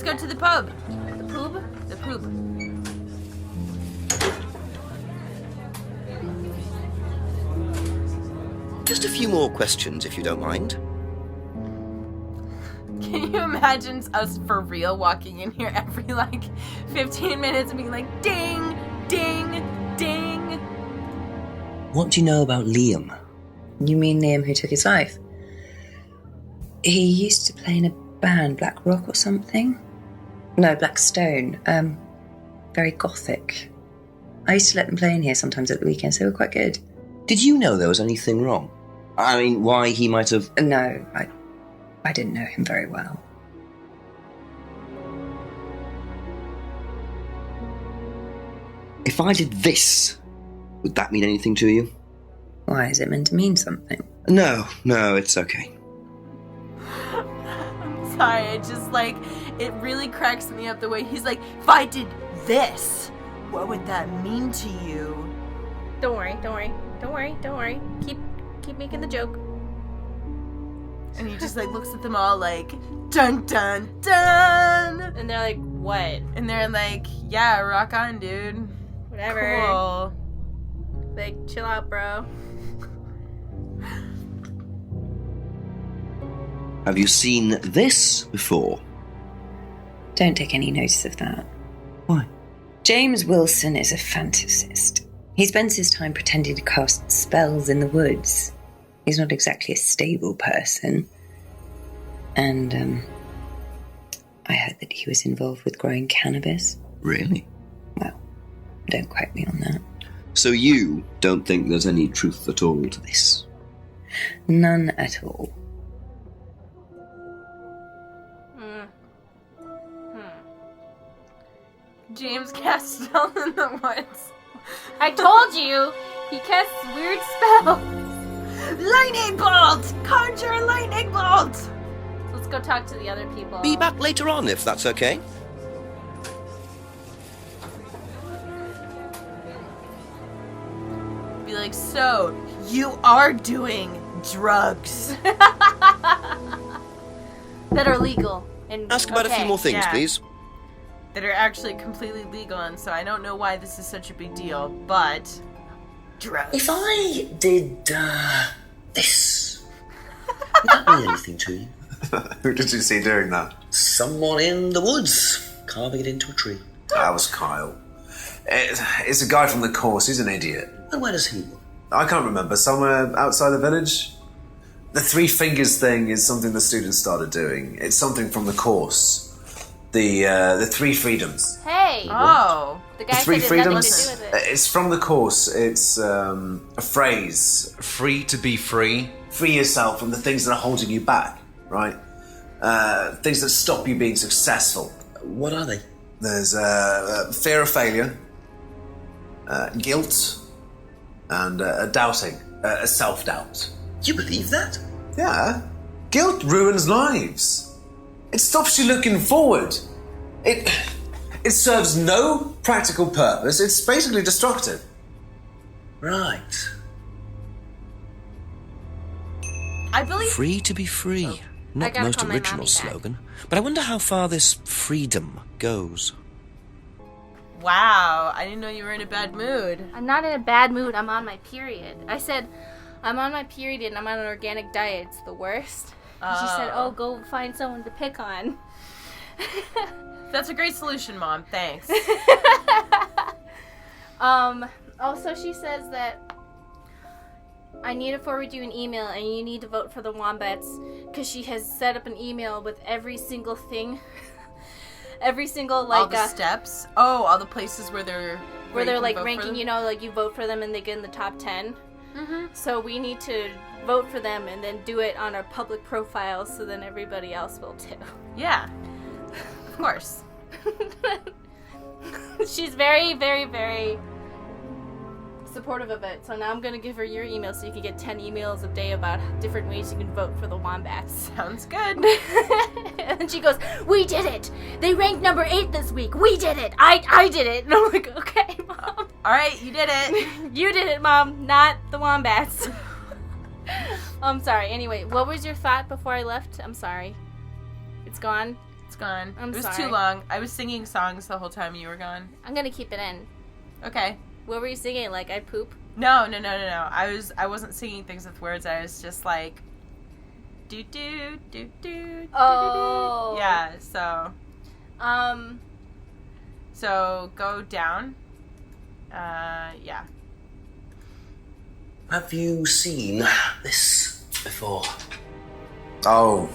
go to the pub. The poob? The poop. Just a few more questions, if you don't mind. Can you imagine us for real walking in here every, 15 minutes and being like, ding, ding, ding? What do you know about Liam? You mean Liam who took his life? He used to play in a band, Black Rock or something? No, Black Stone. Very gothic. I used to let them play in here sometimes at the weekends. They were quite good. Did you know there was anything wrong? I mean, why he might have... No, I didn't know him very well. If I did this, would that mean anything to you? Why, is it meant to mean something? No, it's okay. I'm sorry, it really cracks me up the way he's like, if I did this, what would that mean to you? Don't worry. Keep making the joke. And he just looks at them all like, dun dun dun! And they're like, what? And they're like, yeah, rock on, dude. Whatever. Cool. Like, chill out, bro. Have you seen this before? Don't take any notice of that. Why? James Wilson is a fantasist. He spends his time pretending to cast spells in the woods. He's not exactly a stable person. And, I heard that he was involved with growing cannabis. Really? Well, don't quote me on that. So you don't think there's any truth at all to this? None at all. James casts spells in the woods. I told you! He casts weird spells. Lightning bolt! Conjure a lightning bolt! So let's go talk to the other people. Be back later on, if that's okay. Be like, so, you are doing drugs. That are legal. And Ask about a few more things, yeah. please. That are actually completely legal, and so I don't know why this is such a big deal, but... drugs. If I did, this, would that mean anything to you? Who did you see doing that? Someone in the woods, carving it into a tree. That was Kyle. It's a guy from the course. He's an idiot. And where does he live? I can't remember. Somewhere outside the village? The three fingers thing is something the students started doing. It's something from the course. The three freedoms. Hey! Oh. The guy Three said it had nothing freedoms? to do with it. It's from the course. It's a phrase. Free to be free. Free yourself from the things that are holding you back, right? Things that stop you being successful. What are they? There's fear of failure, guilt, and doubting, self-doubt. You believe that? Yeah. Guilt ruins lives. It stops you looking forward. It serves no practical purpose. It's basically destructive. Right. I believe... Free to be free. I Not the gotta most call my original mommy back. slogan. But I wonder how far this freedom goes. Wow, I didn't know you were in a bad mood. I'm not in a bad mood. I'm on my period. I said, I'm on my period and I'm on an organic diet. It's the worst. And she said, oh, go find someone to pick on. That's a great solution, Mom. Thanks. Also, she says that I need to forward you an email and you need to vote for the Wombats because she has set up an email with every single thing. Every single, all the steps? Oh, all the places where they're... where they're, you can vote for ranking, them? you vote for them and they get in the top 10. Mm-hmm. So we need to vote for them and then do it on our public profiles so then everybody else will too. Yeah. Of course. She's very, very, very supportive of it. So now I'm going to give her your email so you can get 10 emails a day about different ways you can vote for the Wombats. Sounds good. And then she goes, we did it! They ranked number 8 this week! We did it! I did it! And I'm like, okay, Mom. Alright, you did it. You did it, Mom, not the Wombats. I'm sorry. Anyway, what was your thought before I left? I'm sorry. It's gone? It's gone. I'm it was sorry. too long. I was singing songs the whole time you were gone. I'm gonna keep it in. Okay. What were you singing? Like, I poop? No. I wasn't singing things with words. I was just like, do do do do. Oh. Yeah. So go down. Yeah. Have you seen this before? Oh,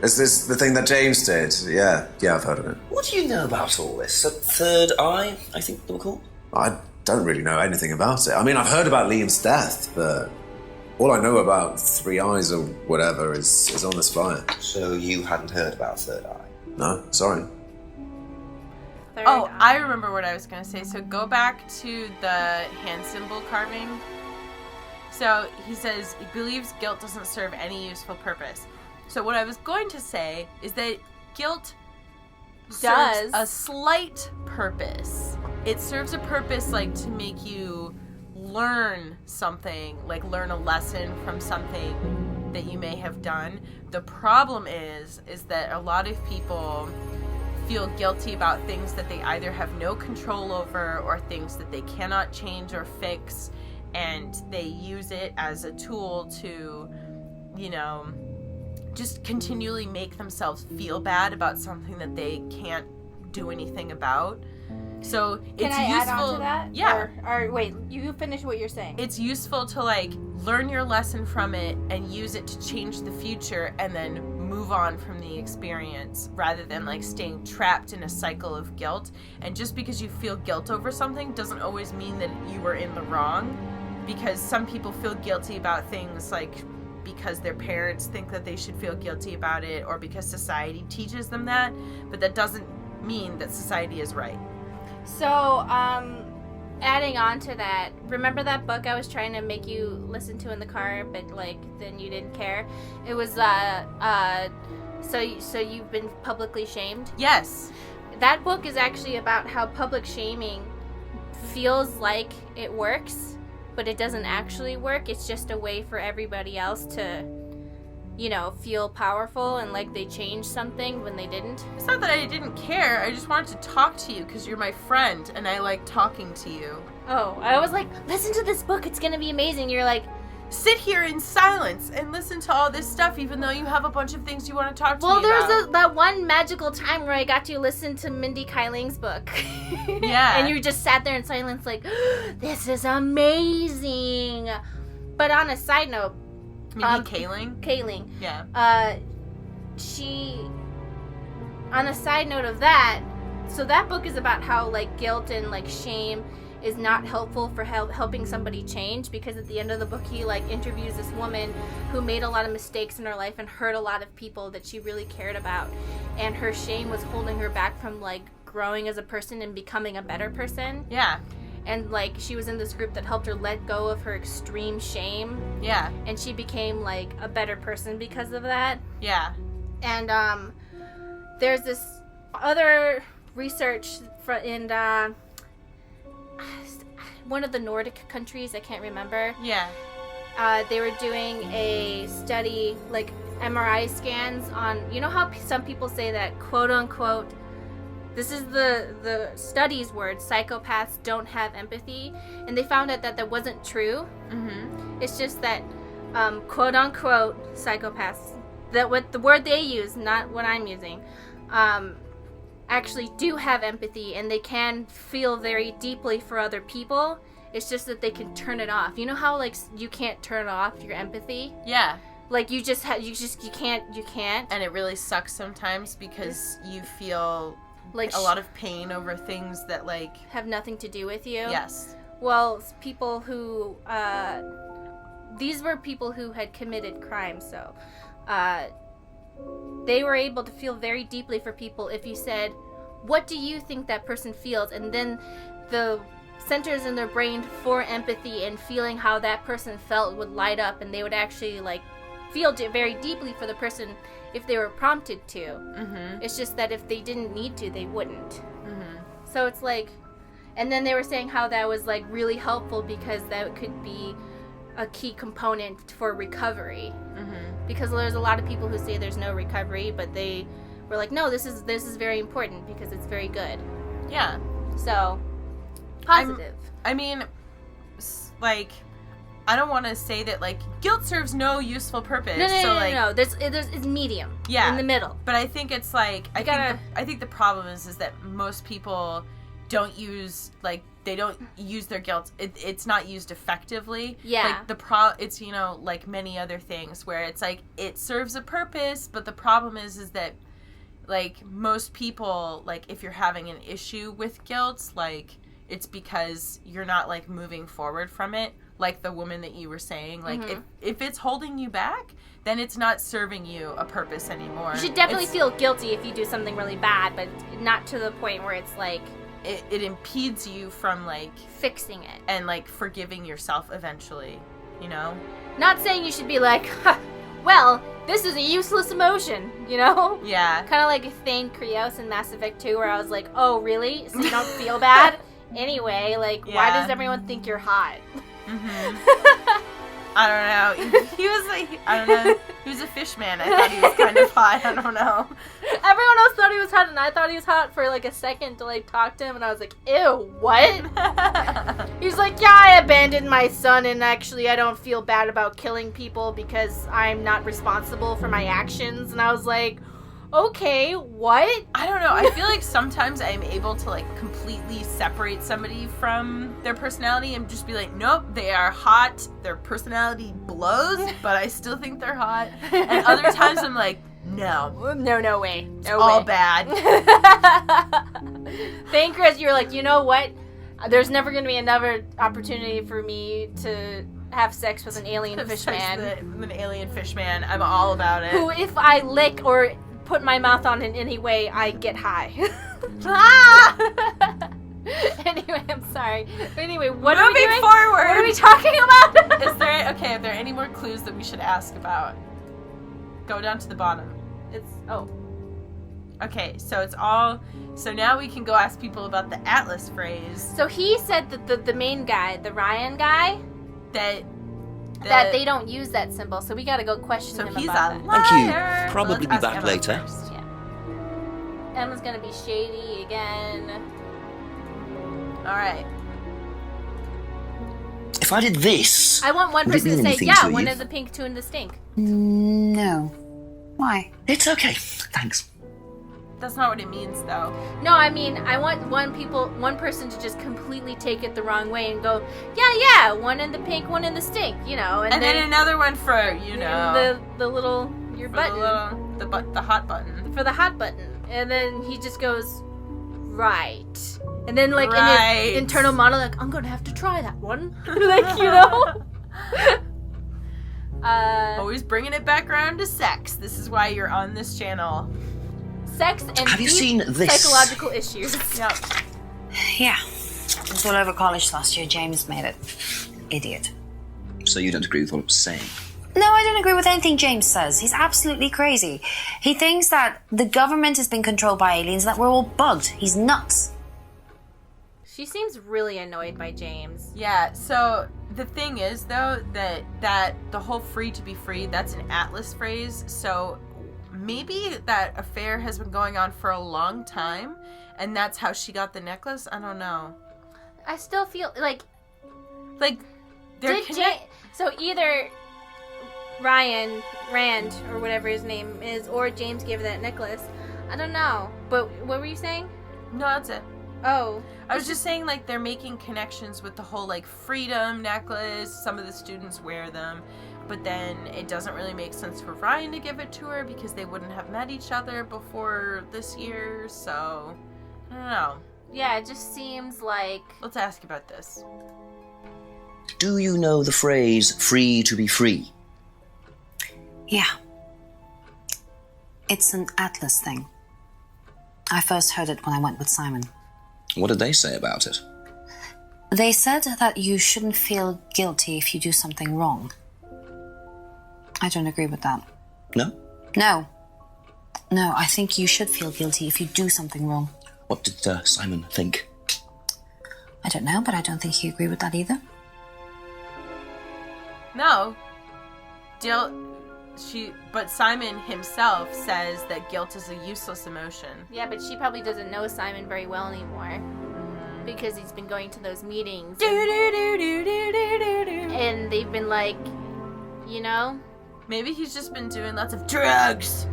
is this the thing that James did? Yeah, I've heard of it. What do you know about all this? A third eye, I think they were called? I don't really know anything about it. I mean, I've heard about Liam's death, but all I know about Three Eyes or whatever is on this flyer. So you hadn't heard about third eye? No, sorry. Third Oh, eye. I remember what I was going to say. So go back to the hand symbol carving. So he says he believes guilt doesn't serve any useful purpose. So what I was going to say is that guilt serves a slight purpose. It serves a purpose like to make you learn something, like learn a lesson from something that you may have done. The problem is that a lot of people feel guilty about things that they either have no control over or things that they cannot change or fix, and they use it as a tool to, just continually make themselves feel bad about something that they can't do anything about. So it's Can I useful. add on to that? Yeah. Or wait, you finish what you're saying. It's useful to like learn your lesson from it and use it to change the future and then move on from the experience rather than like staying trapped in a cycle of guilt. And just because you feel guilt over something doesn't always mean that you were in the wrong, because some people feel guilty about things like because their parents think that they should feel guilty about it or because society teaches them that, but that doesn't mean that society is right. So, adding on to that, remember that book I was trying to make you listen to in the car, but like then you didn't care? It was so you've been publicly shamed? Yes. That book is actually about how public shaming feels like it works, but it doesn't actually work. It's just a way for everybody else to, feel powerful and like they changed something when they didn't. It's not that I didn't care. I just wanted to talk to you because you're my friend and I like talking to you. Oh, I was like, listen to this book. It's going to be amazing. You're like, sit here in silence and listen to all this stuff even though you have a bunch of things you want to talk to well, me about. there's that one magical time where I got to listen to Mindy Kailing's book. Yeah. And you just sat there in silence like, this is amazing. But on a side note, Mindy Kaling? Kaling. Yeah. She, on a side note of that, so that book is about how like guilt and like shame is not helpful for helping somebody change, because at the end of the book he like interviews this woman who made a lot of mistakes in her life and hurt a lot of people that she really cared about, and her shame was holding her back from like growing as a person and becoming a better person. Yeah. And like she was in this group that helped her let go of her extreme shame. Yeah. And she became like a better person because of that. Yeah. And there's this other research in one of the Nordic countries, I can't remember. Yeah. They were doing a study, like MRI scans on, you know how some people say that quote unquote, this is the study's word, psychopaths don't have empathy, and they found out that wasn't true. Mm-hmm. It's just that quote unquote psychopaths, that what the word they use, not what I'm using, actually do have empathy, and they can feel very deeply for other people. It's just that they can turn it off. You know how like you can't turn off your empathy? Yeah. Like you can't. And it really sucks sometimes because you feel Like a lot of pain over things that like have nothing to do with you. Yes. Well, people who these were people who had committed crimes, so they were able to feel very deeply for people if you said, what do you think that person feels? And then the centers in their brain for empathy and feeling how that person felt would light up, and they would actually like feel very deeply for the person if they were prompted to. Mm-hmm. It's just that if they didn't need to, they wouldn't. Mm-hmm. So it's like, and then they were saying how that was like really helpful because that could be a key component for recovery. Mm-hmm. Because there's a lot of people who say there's no recovery, but they we're like, no, this is very important because it's very good. Yeah. So, positive. I mean, like, I don't want to say that, like, guilt serves no useful purpose. No. It's medium. Yeah. In the middle. But I think it's like, I think the problem is that most people don't use, like, they don't use their guilt. It's not used effectively. Yeah. Like, it's, you know, like many other things where it's like, it serves a purpose, but the problem is that, like, most people, like, if you're having an issue with guilt, like, it's because you're not, like, moving forward from it. Like the woman that you were saying, like, if it's holding you back, then it's not serving you a purpose anymore. You should definitely feel guilty if you do something really bad, but not to the point where it's like... It impedes you from, like... fixing it. And, like, forgiving yourself eventually, you know? Not saying you should be like, well, this is a useless emotion, you know? Yeah. Kind of like Thane Krios in Mass Effect 2, where I was like, oh, really? So you don't feel bad? Anyway, like, why does everyone think you're hot? I don't know. He was like, I don't know. He was a fish man. I thought he was kind of hot. I don't know. Everyone else thought he was hot, and I thought he was hot for like a second to like talk to him, and I was like, ew, what? He's like, yeah, I abandoned my son, and actually I don't feel bad about killing people because I'm not responsible for my actions. And I was like, okay, what? I don't know. I feel like sometimes I'm able to, like, completely separate somebody from their personality and just be like, nope, they are hot. Their personality blows, but I still think they're hot. And other times I'm like, no. No way. It's all bad. Thank Chris, you were like, you know what? There's never going to be another opportunity for me to have sex with an alien fish man. With an alien fish man. I'm all about it. Who, if I lick or put my mouth on in any way, I get high. Anyway, I'm sorry. But anyway, what are we doing? Forward. What are we talking about? Are there any more clues that we should ask about? Go down to the bottom. Okay, so now we can go ask people about the Atlas phrase. So he said that the main guy, the Ryan guy, that they don't use that symbol, so we gotta go question him about that. Thank you. Probably be back later. Yeah. Emma's gonna be shady again. Alright. If I did this... I want one would it person to mean say, anything yeah, to one you? in the pink, two in the stink. No. Why? It's okay. Thanks. That's not what it means, though. No, I mean, I want one person to just completely take it the wrong way and go, yeah, one in the pink, one in the stink, you know. And then another one for, you know. The little, your button. The hot button. For the hot button. And then he just goes, right. And then, like, in his internal monologue, I'm going to have to try that one. Like, you know? Always bringing it back around to sex. This is why you're on this channel. Sex and Have you seen this? psychological issues. Yep. Yeah. It was all over college last year. James made it. Idiot. So you don't agree with what I'm saying? No, I don't agree with anything James says. He's absolutely crazy. He thinks that the government has been controlled by aliens and that we're all bugged. He's nuts. She seems really annoyed by James. Yeah, so the thing is, though, that the whole free to be free, that's an Atlas phrase, so maybe that affair has been going on for a long time, and that's how she got the necklace? I don't know. I still feel like they're so either Rand, or whatever his name is, or James gave her that necklace. I don't know. But what were you saying? No, that's it. Oh. I was just saying, like, they're making connections with the whole, like, freedom necklace. Some of the students wear them. But then it doesn't really make sense for Ryan to give it to her because they wouldn't have met each other before this year. So, I don't know. Yeah, it just seems like... Let's ask about this. Do you know the phrase, free to be free? Yeah. It's an Atlas thing. I first heard it when I went with Simon. What did they say about it? They said that you shouldn't feel guilty if you do something wrong. I don't agree with that. No? No, I think you should feel guilty if you do something wrong. What did Simon think? I don't know, but I don't think he agreed with that either. No. but Simon himself says that guilt is a useless emotion. Yeah, but she probably doesn't know Simon very well anymore. Because he's been going to those meetings. And they've been like, you know? Maybe he's just been doing lots of drugs.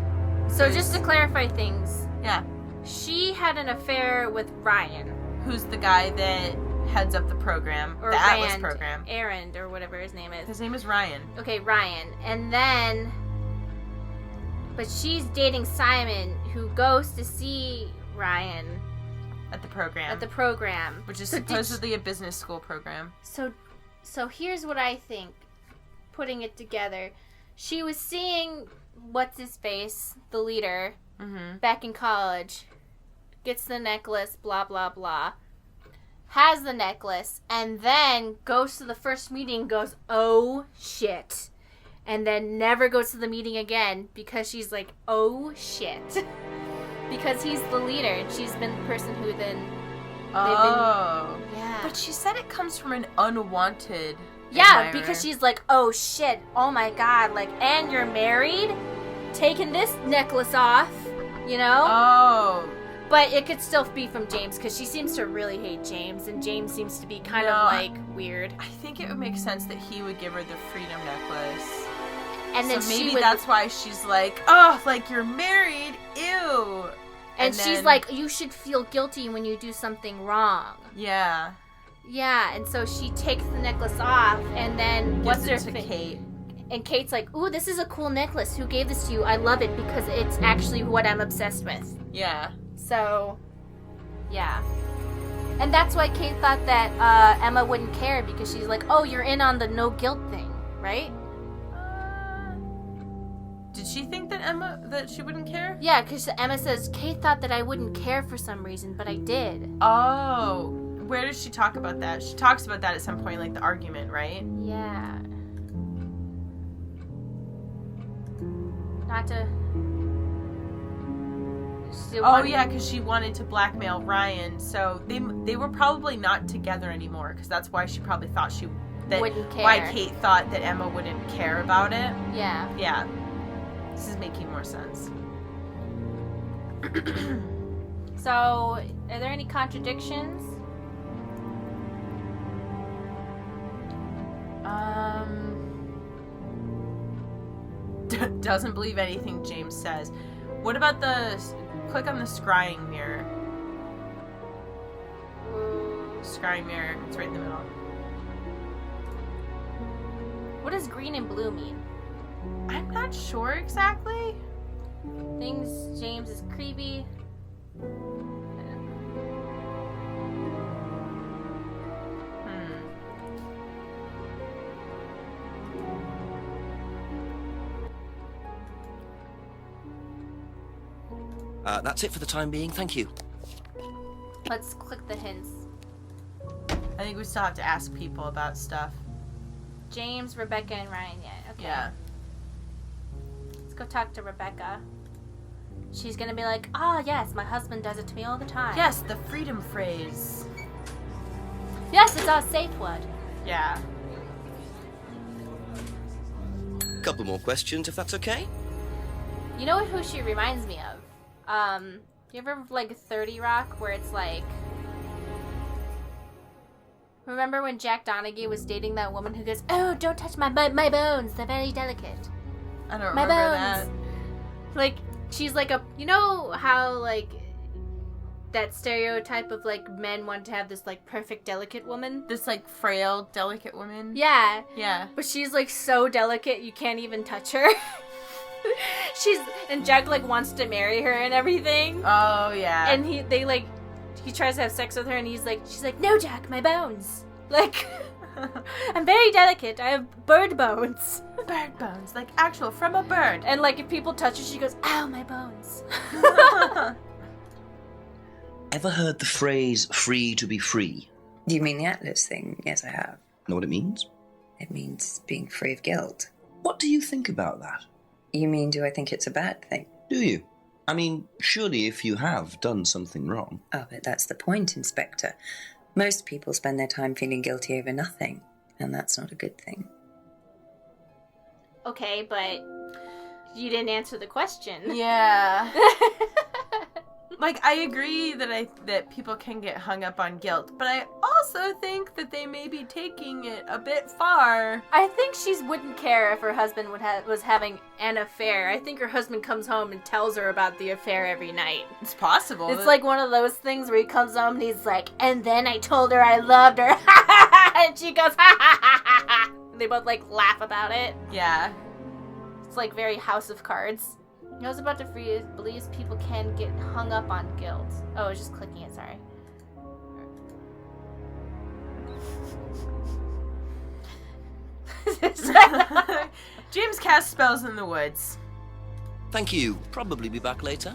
So just to clarify things. Yeah. She had an affair with Ryan. Who's the guy that heads up the program, or the Rand, Atlas program. Arend, or whatever his name is. His name is Ryan. Okay, Ryan. And then... But she's dating Simon, who goes to see Ryan... At the program. Which is supposedly a business school program. So here's what I think. Putting it together. She was seeing what's-his-face, the leader, back in college. Gets the necklace, blah, blah, blah. Has the necklace, and then goes to the first meeting and goes, oh, shit. And then never goes to the meeting again because she's like, oh, shit. Because he's the leader, and she's been the person who then... Oh. Yeah. But she said it comes from an unwanted Yeah, admirer. because she's like, oh, shit, oh, my God, like, and you're married? Taking this necklace off, you know? Oh. But it could still be from James, because she seems to really hate James, and James seems to be kind of, like, weird. I think it would make sense that he would give her the freedom necklace. And then so maybe she would, that's why she's like, oh, like, you're married? Ew. And she's like, you should feel guilty when you do something wrong. Yeah. Yeah, and so she takes the necklace off, and then Gives it to Kate. And Kate's like, ooh, this is a cool necklace. Who gave this to you? I love it because it's actually what I'm obsessed with. Yeah. So, yeah. And that's why Kate thought that Emma wouldn't care, because she's like, oh, you're in on the no guilt thing, right? Did she think that she wouldn't care? Yeah, because Emma says, Kate thought that I wouldn't care for some reason, but I did. Oh. Where does she talk about that? She talks about that at some point, like the argument, right? Yeah. Not to... Yeah, because she wanted to blackmail Ryan, so they were probably not together anymore, because that's why she probably thought wouldn't care. Why Kate thought that Emma wouldn't care about it. Yeah. Yeah. This is making more sense. So, are there any contradictions? Doesn't believe anything James says. What about click on the scrying mirror. Scrying mirror, it's right in the middle. What does green and blue mean? I'm not sure exactly. Things James is creepy. That's it for the time being, thank you. Let's click the hints. I think we still have to ask people about stuff. James, Rebecca, and Ryan yet. Okay. Yeah. Let's go talk to Rebecca. She's gonna be like, oh yes, my husband does it to me all the time. Yes, the freedom phrase. Yes, it's our safe word. Yeah. Couple more questions, if that's okay? You know who she reminds me of? You ever like 30 Rock, where it's like, remember when Jack Donaghy was dating that woman who goes, oh, don't touch my bones, they're very delicate. I don't My remember bones. that. Like, she's like you know how like that stereotype of like men want to have this like perfect delicate woman? This like frail, delicate woman. Yeah. Yeah. But she's like so delicate you can't even touch her. And Jack like wants to marry her and everything. Oh yeah. And he tries to have sex with her and she's like, no, Jack, my bones. Like, I'm very delicate. I have bird bones. Bird bones, like actual from a bird. And like if people touch her, she goes, ow, my bones. Ever heard the phrase free to be free? Do you mean the Atlas thing? Yes, I have. Know what it means? It means being free of guilt. What do you think about that? You mean, do I think it's a bad thing? Do you? I mean, surely if you have done something wrong... Oh, but that's the point, Inspector. Most people spend their time feeling guilty over nothing, and that's not a good thing. Okay, but You didn't answer the question. Yeah. Like, I agree that people can get hung up on guilt, but I also think that they may be taking it a bit far. I think she wouldn't care if her husband was having an affair. I think her husband comes home and tells her about the affair every night. It's possible. It's like one of those things where he comes home and he's like, and then I told her I loved her. And she goes, ha ha ha ha ha. They both, like, laugh about it. Yeah. It's like very House of Cards. I was about to freeze. Believes people can get hung up on guilt. Oh, I was just clicking it, sorry. James casts spells in the woods. Thank you. Probably be back later.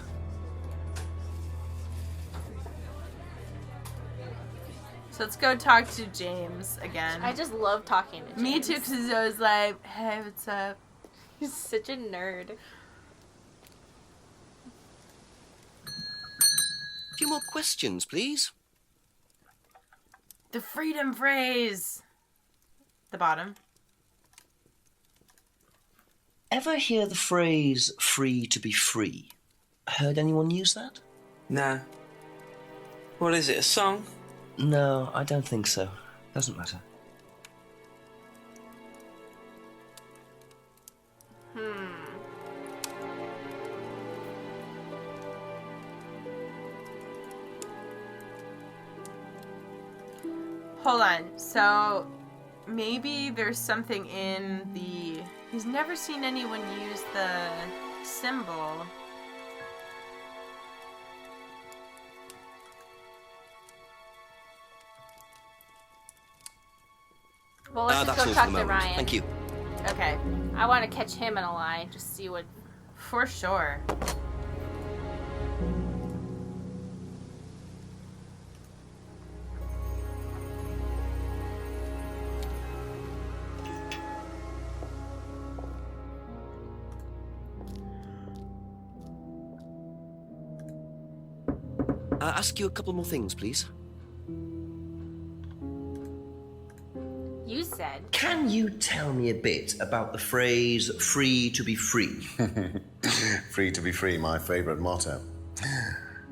So let's go talk to James again. I just love talking to James. Me too, because he's always like, hey, what's up? He's such a nerd. A few more questions, please. The freedom phrase. The bottom. Ever hear the phrase free to be free? Heard anyone use that? Nah. What is it, a song? No, I don't think so. Doesn't matter. Hold on. So maybe there's something in the... He's never seen anyone use the symbol. Well, let's That's just go all talk for the to moment. Ryan. Thank you. Okay. I want to catch him in a lie, just see what... For sure. Ask you a couple more things, please. You said. Can you tell me a bit about the phrase free to be free? Free to be free, my favourite motto.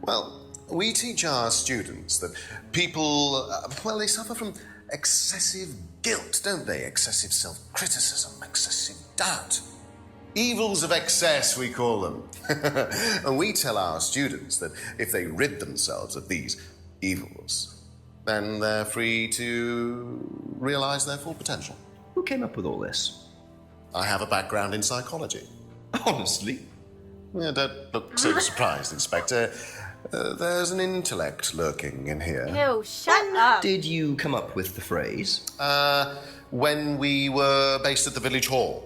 Well, we teach our students that people, they suffer from excessive guilt, don't they? Excessive self-criticism, excessive doubt. Evils of excess, we call them. And we tell our students that if they rid themselves of these evils, then they're free to realise their full potential. Who came up with all this? I have a background in psychology. Honestly? Yeah, don't look so surprised, Inspector. There's an intellect lurking in here. Ew, shut up. Did you come up with the phrase? When we were based at the village hall.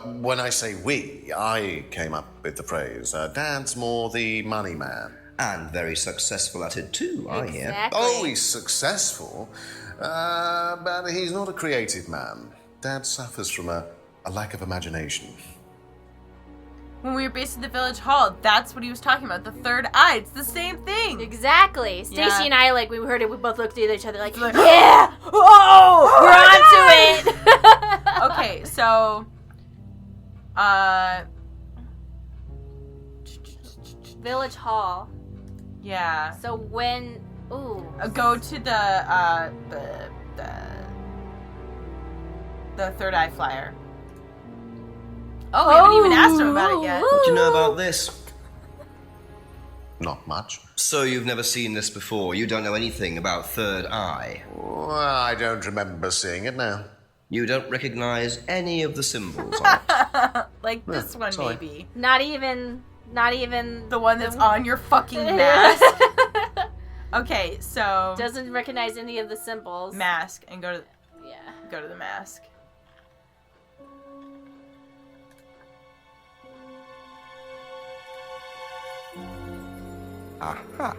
When I say we, I came up with the phrase. Dad's more the money man. And very successful at it too, I hear. Exactly. Oh, he's successful, but he's not a creative man. Dad suffers from a lack of imagination. When we were based at the village hall, that's what he was talking about. The third eye. It's the same thing. Exactly. Stacy Yeah. and I, like, we heard it, we both looked at each other like, yeah! Oh! We're onto it! Okay, so... Village Hall. Yeah. So when... Ooh. Go to the third eye flyer. Oh, we haven't even asked him about it yet. What do you know about this? Not much. So you've never seen this before? You don't know anything about third eye? Well, I don't remember seeing it now. You don't recognize any of the symbols on it? Like this one, sorry. maybe. Not even The one that's on your fucking mask. Okay, so... Doesn't recognize any of the symbols. Mask, and go Yeah. to the mask. Aha.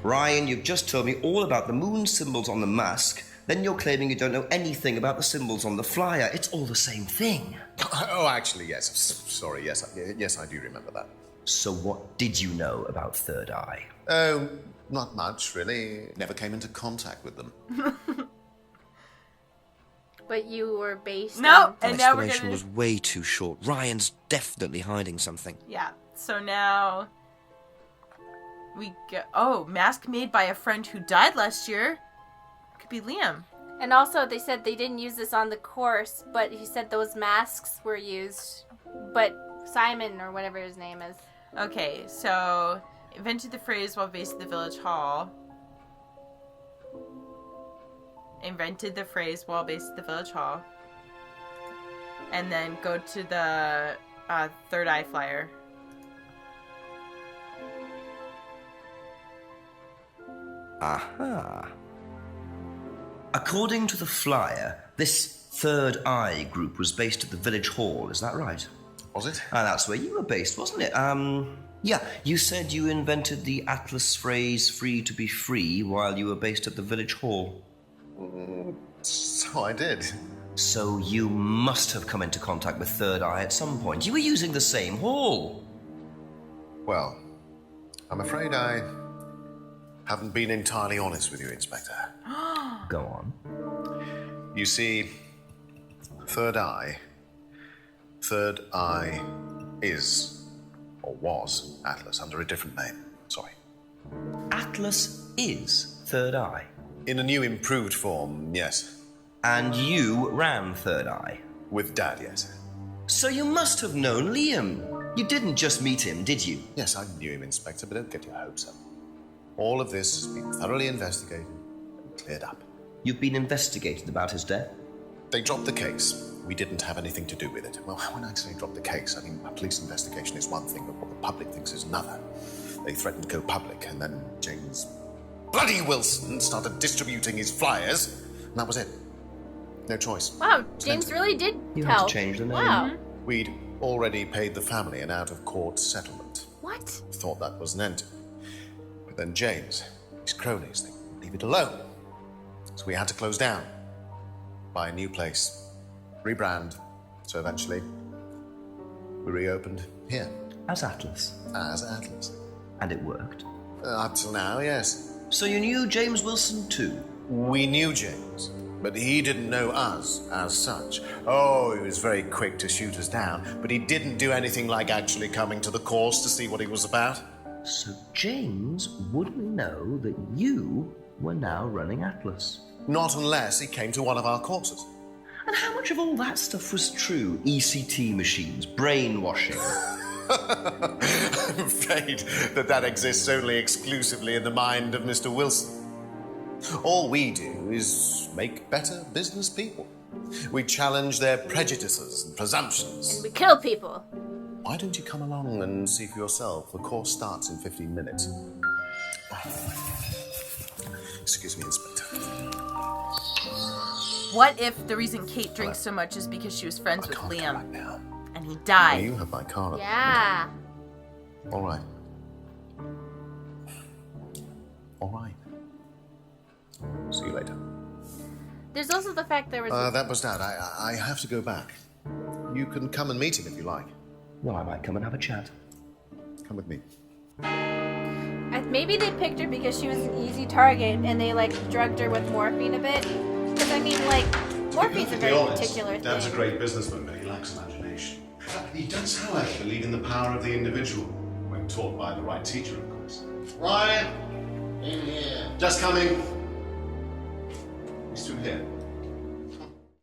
Ryan, you've just told me all about the moon symbols on the mask. Then you're claiming you don't know anything about the symbols on the flyer. It's all the same thing. Oh, actually, yes. Sorry, yes, yes, I do remember that. So what did you know about third eye? Oh, not much, really. Never came into contact with them. But you were based No, on... That and now we're explanation gonna. was way too short. Ryan's definitely hiding something. Yeah. So now we go. Oh, mask made by a friend who died last year. Could be Liam. And also, they said they didn't use this on the course, but he said those masks were used. But Simon, or whatever his name is. Okay, so invented the phrase while based at the village hall. Invented the phrase while based at the village hall. And then go to the third eye flyer. Aha. According to the flyer, this Third Eye group was based at the village hall, is that right? Was it? That's where you were based, wasn't it? Yeah, you said you invented the Atlas phrase free to be free while you were based at the village hall. So I did. So you must have come into contact with Third Eye at some point. You were using the same hall. Well, I'm afraid I haven't been entirely honest with you, Inspector. Go on. You see, Third Eye is, or was, Atlas under a different name. Sorry. Atlas is Third Eye. In a new improved form, yes. And you ran Third Eye. With Dad, yes. So you must have known Liam. You didn't just meet him, did you? Yes, I knew him, Inspector, but don't get your hopes up. All of this has been thoroughly investigated and cleared up. You've been investigated about his death? They dropped the case. We didn't have anything to do with it. Well, when I say drop the case, I mean a police investigation is one thing, but what the public thinks is another. They threatened to go public, and then James bloody Wilson started distributing his flyers, and that was it. No choice. Wow, James really did You tell. had to change the name. Wow. We'd already paid the family an out-of-court settlement. What? Thought that was an end. But then James, his cronies, they wouldn't leave it alone. So we had to close down, buy a new place, rebrand. So eventually, we reopened here As Atlas. as Atlas. And it worked. Up till now, yes. So you knew James Wilson too? We knew James, but he didn't know us as such. Oh, he was very quick to shoot us down, but he didn't do anything like actually coming to the course to see what he was about. So James wouldn't know that you were now running Atlas. Not unless he came to one of our courses. And how much of all that stuff was true? ECT machines, brainwashing. I'm afraid that exists only exclusively in the mind of Mr. Wilson. All we do is make better business people. We challenge their prejudices and presumptions. We kill people. Why don't you come along and see for yourself? The course starts in 15 minutes. Excuse me, Inspector. What if the reason Kate drinks so much is because she was friends with Can't come Liam right now. and he Well, died? you have my card. Yeah. All right. All right. See you later. There's also the fact there was... That was Dad. I have to go back. You can come and meet him if you like. Well, I might come and have a chat. Come with me. Maybe they picked her because she was an easy target and they, like, drugged her with morphine a bit. Because, I mean, like, morphine's a very particular thing. Dad's a great businessman, but he lacks imagination. He does, however, believe in the power of the individual, when taught by the right teacher, of course. Ryan! In here. Just coming. He's through here.